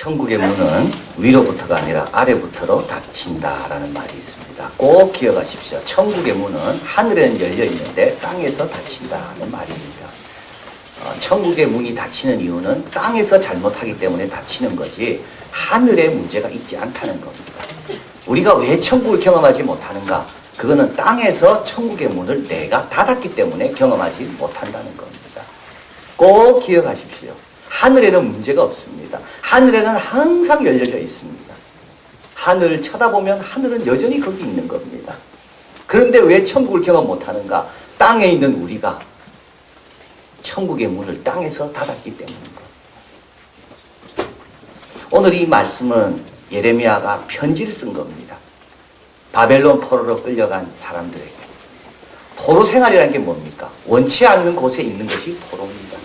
천국의 문은 위로부터가 아니라 아래부터로 닫힌다라는 말이 있습니다. 꼭 기억하십시오. 천국의 문은 하늘에는 열려 있는데 땅에서 닫힌다는 말입니다. 천국의 문이 닫히는 이유는 땅에서 잘못하기 때문에 닫히는 거지 하늘에 문제가 있지 않다는 겁니다. 우리가 왜 천국을 경험하지 못하는가? 그거는 땅에서 천국의 문을 내가 닫았기 때문에 경험하지 못한다는 겁니다. 꼭 기억하십시오. 하늘에는 문제가 없습니다. 하늘에는 항상 열려져 있습니다. 하늘을 쳐다보면 하늘은 여전히 거기 있는 겁니다. 그런데 왜 천국을 경험 못하는가? 땅에 있는 우리가 천국의 문을 땅에서 닫았기 때문입니다. 오늘 이 말씀은 예레미야가 편지를 쓴 겁니다. 바벨론 포로로 끌려간 사람들에게. 포로 생활이라는 게 뭡니까? 원치 않는 곳에 있는 것이 포로입니다.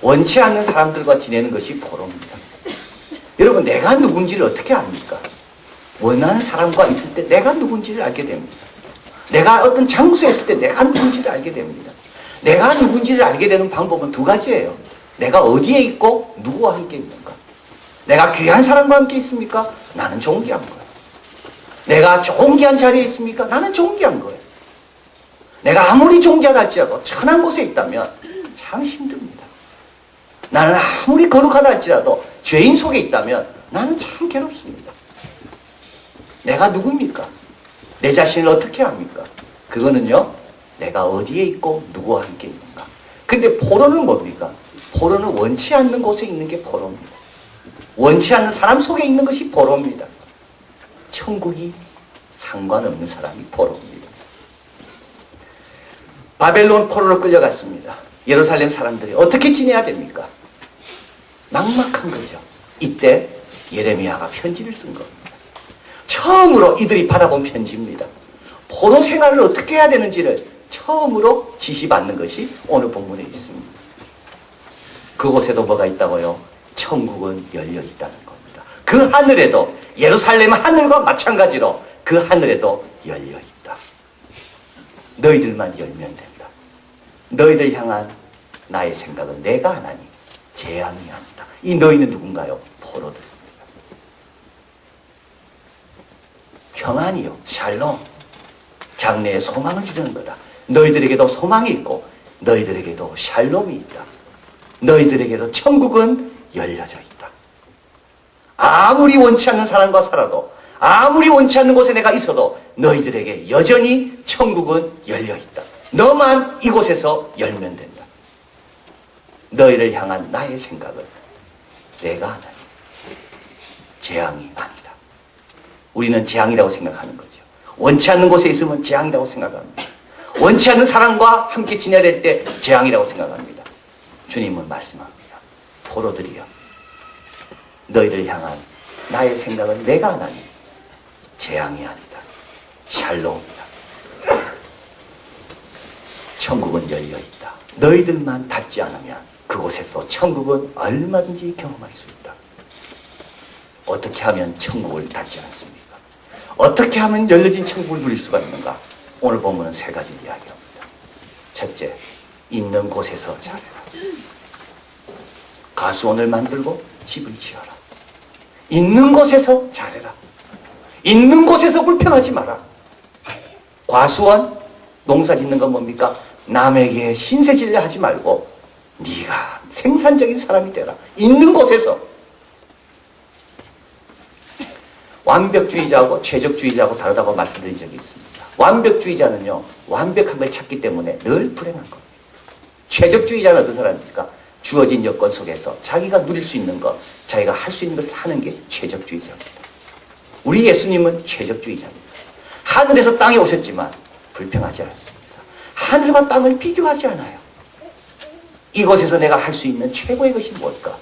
원치 않는 사람들과 지내는 것이 포로입니다. 여러분, 내가 누군지를 어떻게 압니까? 원하는 사람과 있을 때 내가 누군지를 알게 됩니다. 내가 어떤 장소에 있을 때 내가 누군지를 알게 됩니다. 내가 누군지를 알게 되는 방법은 두 가지예요. 내가 어디에 있고 누구와 함께 있는가. 내가 귀한 사람과 함께 있습니까? 나는 존귀한 거예요. 내가 존귀한 자리에 있습니까? 나는 존귀한 거예요. 내가 아무리 존귀하다 할지라도 천한 곳에 있다면 참 힘듭니다. 나는 아무리 거룩하다 할지라도 죄인 속에 있다면 나는 참 괴롭습니다. 내가 누굽니까? 내 자신을 어떻게 합니까? 그거는요, 내가 어디에 있고 누구와 함께 있는가. 근데 포로는 뭡니까? 포로는 원치 않는 곳에 있는 게 포로입니다. 원치 않는 사람 속에 있는 것이 포로입니다. 천국이 상관없는 사람이 포로입니다. 바벨론 포로로 끌려갔습니다. 예루살렘 사람들이 어떻게 지내야 됩니까? 막막한 거죠. 이때 예레미야가 편지를 쓴 겁니다. 처음으로 이들이 받아본 편지입니다. 포로 생활을 어떻게 해야 되는지를 처음으로 지시받는 것이 오늘 본문에 있습니다. 그곳에도 뭐가 있다고요? 천국은 열려 있다는 겁니다. 그 하늘에도, 예루살렘 하늘과 마찬가지로 그 하늘에도 열려 있다. 너희들만 열면 된다. 너희들 향한 나의 생각은 내가 하나니 재앙이 아니다. 이 너희는 누군가요? 포로들입니다. 평안이요, 샬롬, 장래에 소망을 주려는 거다. 너희들에게도 소망이 있고 너희들에게도 샬롬이 있다. 너희들에게도 천국은 열려져 있다. 아무리 원치 않는 사람과 살아도, 아무리 원치 않는 곳에 내가 있어도 너희들에게 여전히 천국은 열려 있다. 너만 이곳에서 열면 된다. 너희를 향한 나의 생각은 내가 하나니 재앙이 아니다. 우리는 재앙이라고 생각하는 거죠. 원치 않는 곳에 있으면 재앙이라고 생각합니다. 원치 않는 사람과 함께 지내야 될 때 재앙이라고 생각합니다. 주님은 말씀합니다. 포로들이여, 너희를 향한 나의 생각은 내가 하나니 재앙이 아니다. 샬롬이다. 천국은 열려있다. 너희들만 닫지 않으면 그곳에서 천국은 얼마든지 경험할 수 있다. 어떻게 하면 천국을 닫지 않습니까? 어떻게 하면 열려진 천국을 누릴 수가 있는가? 오늘 본문은 세 가지 이야기합니다. 첫째, 있는 곳에서 잘해라. 가수원을 만들고 집을 지어라. 있는 곳에서 잘해라. 있는 곳에서 불평하지 마라. 과수원, 농사 짓는 건 뭡니까? 남에게 신세질려 하지 말고 네가 생산적인 사람이 되라. 있는 곳에서. 완벽주의자하고 최적주의자하고 다르다고 말씀드린 적이 있습니다. 완벽주의자는요, 완벽한 걸 찾기 때문에 늘 불행한 겁니다. 최적주의자는 어떤 사람입니까? 주어진 여건 속에서 자기가 누릴 수 있는 것, 자기가 할 수 있는 것을 하는 게 최적주의자입니다. 우리 예수님은 최적주의자입니다. 하늘에서 땅에 오셨지만 불평하지 않았습니다. 하늘과 땅을 비교하지 않아요. 이곳에서 내가 할 수 있는 최고의 것이 뭘까?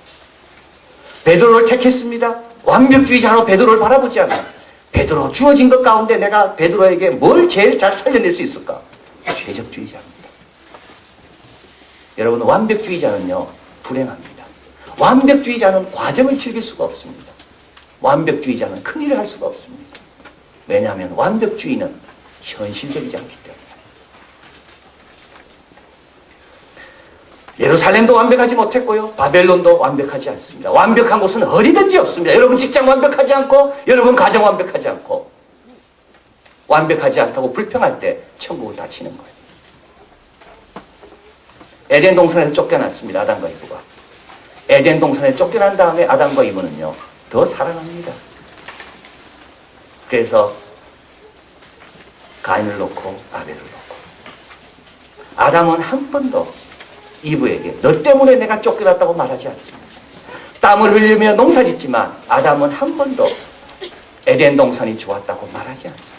베드로를 택했습니다. 완벽주의자로 베드로를 바라보지 않아요. 베드로, 주어진 것 가운데 내가 베드로에게 뭘 제일 잘 살려낼 수 있을까? 최적주의자입니다. 여러분, 완벽주의자는요, 불행합니다. 완벽주의자는 과정을 즐길 수가 없습니다. 완벽주의자는 큰일을 할 수가 없습니다. 왜냐하면 완벽주의는 현실적이지 않기 때문에. 예루살렘도 완벽하지 못했고요. 바벨론도 완벽하지 않습니다. 완벽한 곳은 어디든지 없습니다. 여러분 직장 완벽하지 않고, 여러분 가정 완벽하지 않고, 완벽하지 않다고 불평할 때 천국을 다치는 거예요. 에덴 동산에서 쫓겨났습니다. 아담과 이브가. 에덴 동산에 쫓겨난 다음에 아담과 이브는요, 더 사랑합니다. 그래서 가인을 놓고 아벨을 놓고, 아담은 한 번도 이브에게 너 때문에 내가 쫓겨났다고 말하지 않습니다. 땀을 흘리며 농사짓지만 아담은 한 번도 에덴 동산이 좋았다고 말하지 않습니다.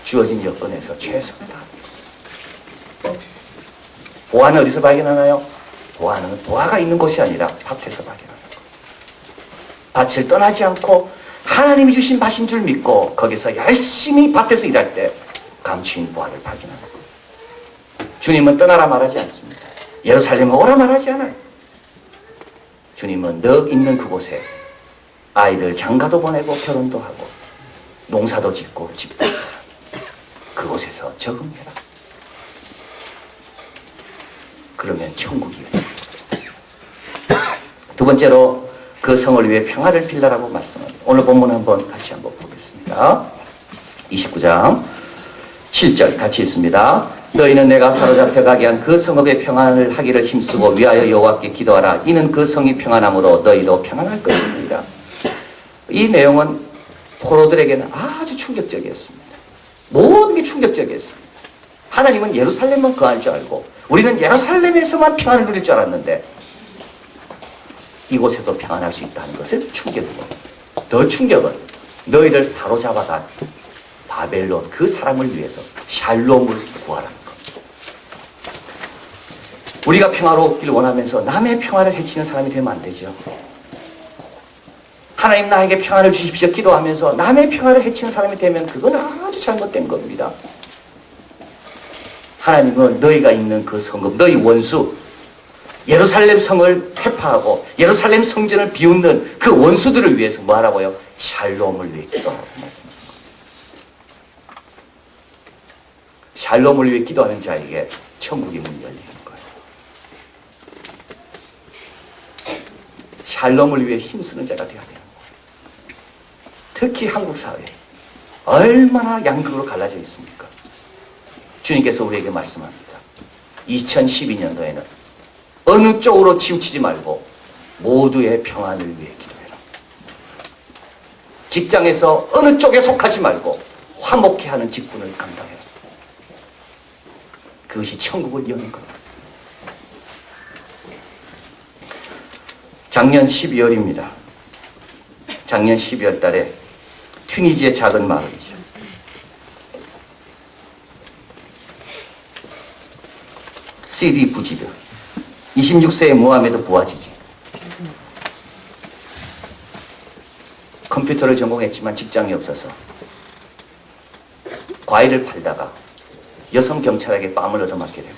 주어진 여건에서 최선을 다합니다. 보화는 어디서 발견하나요? 보화는 보화가 있는 곳이 아니라 밭에서 발견하는 것. 밭을 떠나지 않고 하나님이 주신 밭인 줄 믿고 거기서 열심히 밭에서 일할 때 감추인 보화를 발견하는 것. 주님은 떠나라 말하지 않습니다. 예루살렘에 오라 말하지 않아요. 주님은 너 있는 그곳에 아이들 장가도 보내고 결혼도 하고 농사도 짓고 집도 그곳에서 적응해라. 그러면 천국이 두 번째로 그 성을 위해 평화를 빌라라고 말씀합니다. 오늘 본문 같이 한번 보겠습니다. 29장 7절 같이 있습니다. 너희는 내가 사로잡혀 가게 한 그 성읍의 평안을 하기를 힘쓰고 위하여 여호와께 기도하라. 이는 그 성이 평안함으로 너희도 평안할 것입니다. 이 내용은 포로들에게는 아주 충격적이었습니다. 모든 게 충격적이었습니다. 하나님은 예루살렘만 거할 줄 알고 우리는 예루살렘에서만 평안을 누릴 줄 알았는데 이곳에도 평안할 수 있다는 것은 충격이고, 더 충격은 너희를 사로잡아간 바벨론 그 사람을 위해서 샬롬을 구하라는 것. 우리가 평화롭기를 원하면서 남의 평화를 해치는 사람이 되면 안 되죠. 하나님 나에게 평화를 주십시오 기도하면서 남의 평화를 해치는 사람이 되면 그건 아주 잘못된 겁니다. 하나님은 너희가 있는 그 성읍, 너희 원수, 예루살렘 성을 회파하고 예루살렘 성전을 비웃는 그 원수들을 위해서 뭐 하라고요? 샬롬을 위해 기도하라고 말씀합니다. 샬롬을 위해 기도하는 자에게 천국의 문이 열리는 거예요. 샬롬을 위해 힘쓰는 자가 되어야 돼요. 특히 한국 사회 얼마나 양극으로 갈라져 있습니까? 주님께서 우리에게 말씀합니다. 2012년도에는 어느 쪽으로 치우치지 말고 모두의 평안을 위해 기도해라. 직장에서 어느 쪽에 속하지 말고 화목해 하는 직분을 감당해라. 그것이 천국을 여는 겁니다. 작년 12월입니다. 작년 12월 달에 튀니지의 작은 마을이죠. 시리 부지드 26세의 무하메드 부아지지. 컴퓨터를 전공했지만 직장이 없어서 과일을 팔다가 여성 경찰에게 뺨을 얻어맞게 되고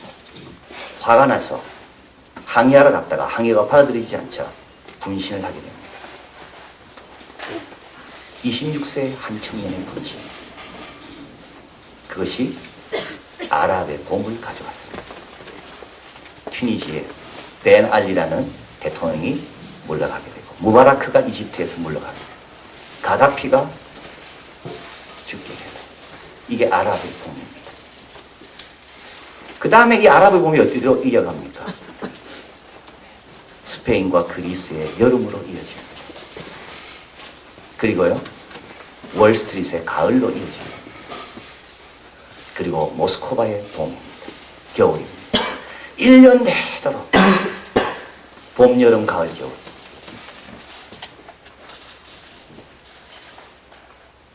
화가 나서 항의하러 갔다가 항의가 받아들이지 않자 분신을 하게 됩니다. 26세의 한 청년의 분신. 그것이 아랍의 봄을 가져왔습니다. 튀니지에 벤 알리라는 대통령이 물러가게 되고 무바라크가 이집트에서 물러가게 되고 가다피가 죽게 되고 이게 아랍의 봄입니다. 그 다음에 이 아랍의 봄이 어디로 이어갑니까? 스페인과 그리스의 여름으로 이어집니다. 그리고요 월스트리트의 가을로 이어집니다. 그리고 모스크바의 봄입니다. 겨울입니다. 1년 내도록 봄, 여름, 가을, 겨울.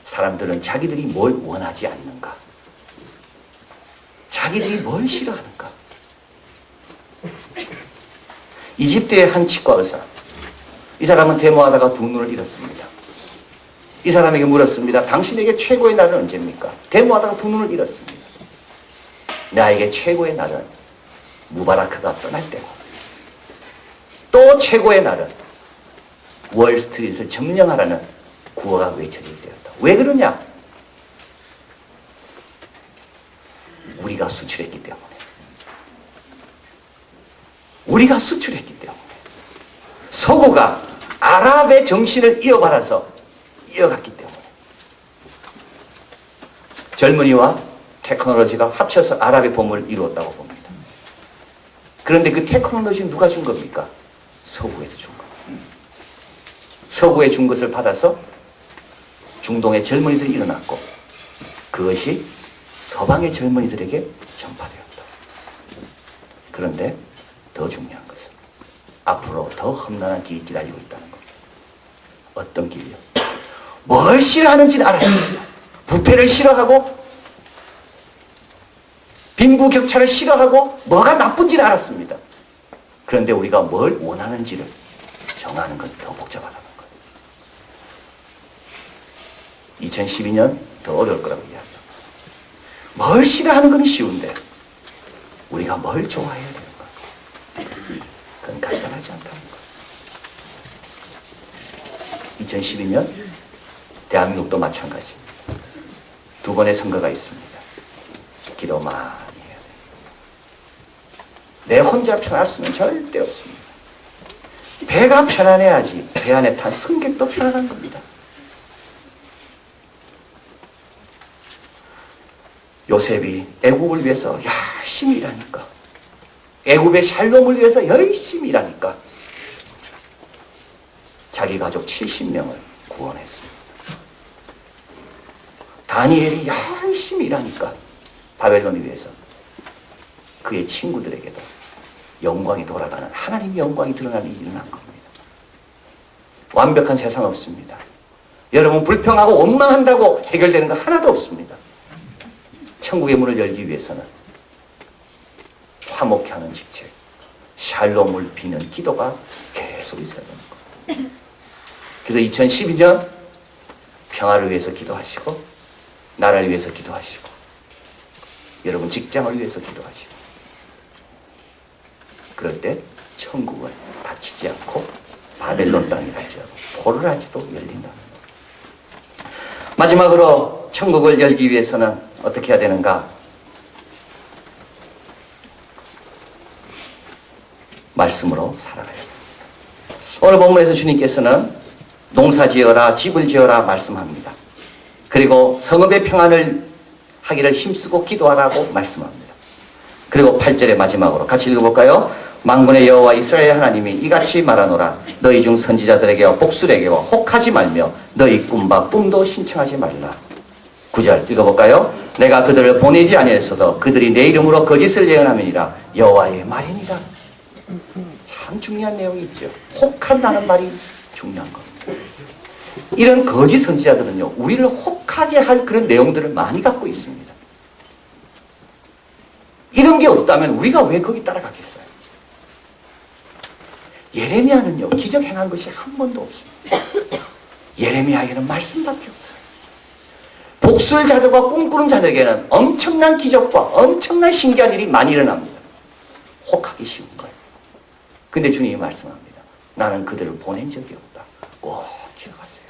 사람들은 자기들이 뭘 원하지 않는가? 자기들이 뭘 싫어하는가? 이집트의 한 치과 의사. 이 사람은 데모하다가 두 눈을 잃었습니다. 이 사람에게 물었습니다. 당신에게 최고의 날은 언제입니까? 데모하다가 두 눈을 잃었습니다. 나에게 최고의 날은 무바라크가 떠날 때고 또 최고의 날은 월스트리트를 점령하라는 구호가 외쳐질 때였다. 왜 그러냐? 우리가 수출했기 때문에. 우리가 수출했기 때문에. 서구가 아랍의 정신을 이어받아서 이어갔기 때문에. 젊은이와 테크놀로지가 합쳐서 아랍의 봄을 이루었다고 봅니다. 그런데 그 테크놀로지는 누가 준 겁니까? 서구에서 준 겁니다. 서구에 준 것을 받아서 중동의 젊은이들이 일어났고 그것이 서방의 젊은이들에게 전파되었다. 그런데 더 중요한 것은 앞으로 더 험난한 길이 기다리고 있다는 겁니다. 어떤 길이요? 뭘 싫어하는지는 알았습니다. 부패를 싫어하고 빈부격차를 싫어하고 뭐가 나쁜지는 알았습니다. 그런데 우리가 뭘 원하는지를 정하는 건 더 복잡하다는 거예요. 2012년 더 어려울 거라고 이야기합니다. 뭘 싫어하는 건 쉬운데 우리가 뭘 좋아해야 되는가? 그건 간단하지 않다는 거예요. 2012년 대한민국도 마찬가지입니다. 두 번의 선거가 있습니다. 기도 많이 해야 돼요. 내 혼자 편할 수는 절대 없습니다. 배가 편안해야지 배 안에 탄 승객도 편안한 겁니다. 요셉이 애굽을 위해서 열심히 일하니까 애굽의 샬롬을 위해서 열심히 일하니까 자기 가족 70명을 구원했습니다. 다니엘이 열심히 일하니까 바벨론을 위해서 그의 친구들에게도 영광이 돌아가는 하나님의 영광이 드러나는 일이 일어난 겁니다. 완벽한 세상 없습니다. 여러분 불평하고 원망한다고 해결되는 거 하나도 없습니다. 천국의 문을 열기 위해서는 화목케 하는 직책, 샬롬을 비는 기도가 계속 있어야 되는 겁니다. 그래서 2012년 평화를 위해서 기도하시고 나라를 위해서 기도하시고 여러분 직장을 위해서 기도하시고 그럴 때 천국은 닫히지 않고 바벨론 땅이 닫지 않고 포르라지도 열린다는 겁니다. 마지막으로 천국을 열기 위해서는 어떻게 해야 되는가? 말씀으로 살아가야 됩니다. 오늘 본문에서 주님께서는 농사 지어라, 집을 지어라 말씀합니다. 그리고 성읍의 평안을 하기를 힘쓰고 기도하라고 말씀합니다. 그리고 8절의 마지막으로 같이 읽어볼까요? 만군의 여호와 이스라엘 하나님이 이같이 말하노라. 너희 중 선지자들에게와 복술에게와 혹하지 말며 너희 꿈과 꿈도 신청하지 말라. 9절 읽어볼까요? 내가 그들을 보내지 아니했어도 그들이 내 이름으로 거짓을 예언함이니라. 여호와의 말이니라. 참 중요한 내용이 있죠. 혹한다는 말이 중요한 겁니다. 이런 거짓 선지자들은요, 우리를 혹하게 할 그런 내용들을 많이 갖고 있습니다. 이런 게 없다면 우리가 왜 거기 따라가겠어요? 예레미야는요, 기적 행한 것이 한 번도 없습니다. 예레미야에는 말씀밖에 없어요. 복술자들과 꿈꾸는 자들에게는 엄청난 기적과 엄청난 신기한 일이 많이 일어납니다. 혹하기 쉬운 거예요. 근데 주님이 말씀합니다. 나는 그들을 보낸 적이 없다. 꼭 기억하세요.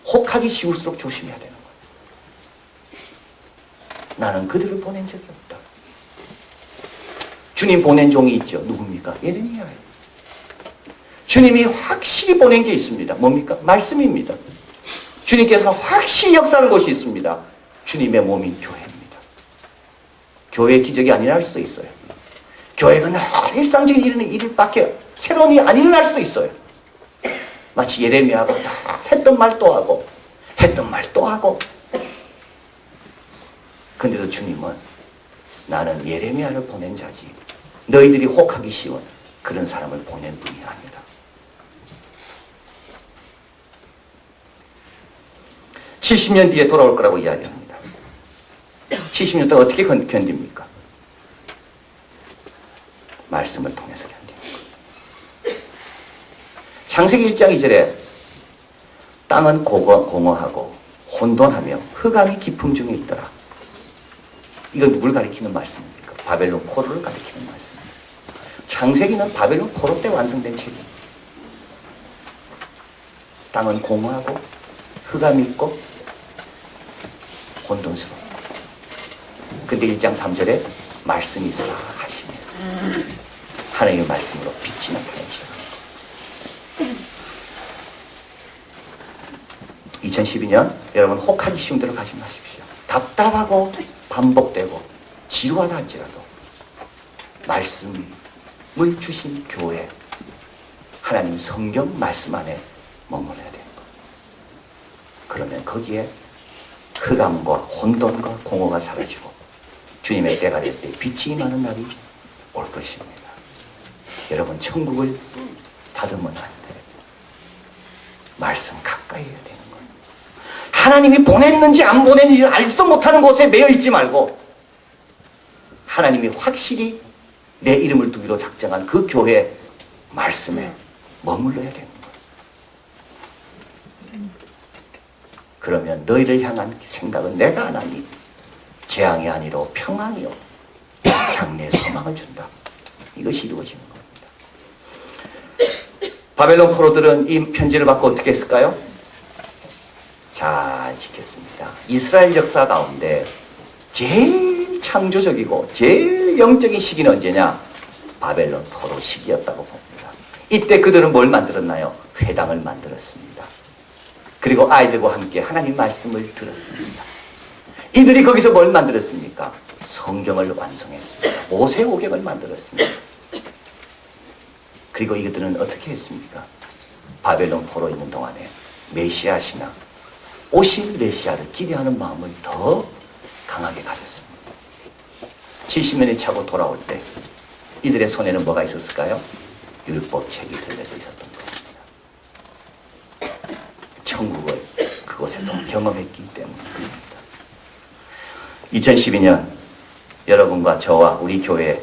혹하기 쉬울수록 조심해야 되는 거예요. 나는 그들을 보낸 적이 없다. 주님 보낸 종이 있죠. 누굽니까? 예레미야예요. 주님이 확실히 보낸 게 있습니다. 뭡니까? 말씀입니다. 주님께서 확실히 역사하는 것이 있습니다. 주님의 몸이 교회입니다. 교회의 기적이 안 일어날 수도 있어요. 교회가 늘 일상적인 일밖에 새로운 일이 안 일어날 수도 있어요. 마치 예레미야가 다 했던 말 또 하고 했던 말 또 하고. 근데도 주님은 나는 예레미야를 보낸 자지 너희들이 혹하기 쉬운 그런 사람을 보낸 분이 아니다. 70년 뒤에 돌아올 거라고 이야기합니다. 70년 동안 어떻게 견딥니까? 말씀을 통해서 견딥니다. 창세기 1장 2절에 땅은 공허하고 혼돈하며 흑암이 깊음 중에 있더라. 이건 누굴 가리키는 말씀입니까? 바벨론 포로를 가리키는 말씀입니다. 창세기는 바벨론 포로 때 완성된 책입니다. 땅은 공허하고 흑암이 있고 혼돈스러워. 근데 1장 3절에 말씀이 있으라 하시며 하나님의 말씀으로 빛이 나타나기 시작합니다. 2012년 여러분 혹하기 쉬운 대로 가지 마십시오. 답답하고 반복되고 지루하다 할지라도 말씀을 주신 교회, 하나님 성경 말씀 안에 머물러야 되는 것. 그러면 거기에 흑암과 혼돈과 공허가 사라지고 주님의 때가 될 때 빛이 임하는 날이 올 것입니다. 여러분 천국을 받으면 안 돼. 말씀 가까이 해야 되는 거예요. 하나님이 보냈는지 안 보냈는지 알지도 못하는 곳에 매여 있지 말고 하나님이 확실히 내 이름을 두기로 작정한 그 교회 말씀에 머물러야 되는 거예요. 그러면 너희를 향한 생각은 내가 안 하니 재앙이 아니로 평안이요 장래의 소망을 준다. 이것이 이루어지는 겁니다. 바벨론 포로들은 이 편지를 받고 어떻게 했을까요? 잘 지켰습니다. 이스라엘 역사 가운데 제일 창조적이고 제일 영적인 시기는 언제냐? 바벨론 포로 시기였다고 봅니다. 이때 그들은 뭘 만들었나요? 회당을 만들었습니다. 그리고 아이들과 함께 하나님 말씀을 들었습니다. 이들이 거기서 뭘 만들었습니까? 성경을 완성했습니다. 모세오경을 만들었습니다. 그리고 이들은 어떻게 했습니까? 바벨론 포로 있는 동안에 메시아 신앙, 오실 메시아를 기대하는 마음을 더 강하게 가졌습니다. 70년이 차고 돌아올 때 이들의 손에는 뭐가 있었을까요? 율법책이 들려져 있었던 것입니다. 천국을 그곳에서 경험했기 때문입니다. 2012년 여러분과 저와 우리 교회에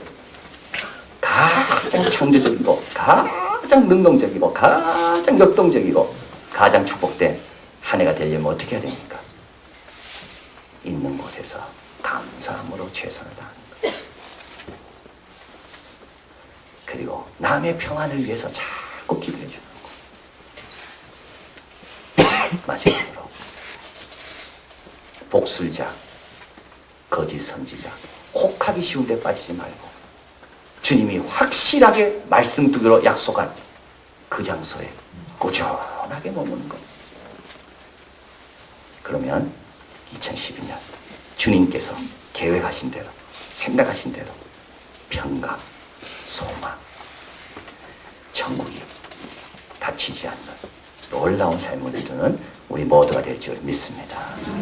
가장 창조적이고 가장 능동적이고 가장 역동적이고 가장 축복된 한 해가 되려면 어떻게 해야 됩니까? 있는 곳에서 감사함으로 최선을 다하는 거예요. 그리고 남의 평안을 위해서 자꾸 기도해 주는 거예요. 마지막으로 복술자, 거짓 선지자, 혹하기 쉬운 데 빠지지 말고 주님이 확실하게 말씀 두기로 약속한 그 장소에 꾸준하게 머무는 것. 그러면 2012년 주님께서 계획하신 대로 생각하신 대로 평강, 소망, 천국이 닫히지 않는 놀라운 삶을 이루는 우리 모두가 될 줄 믿습니다.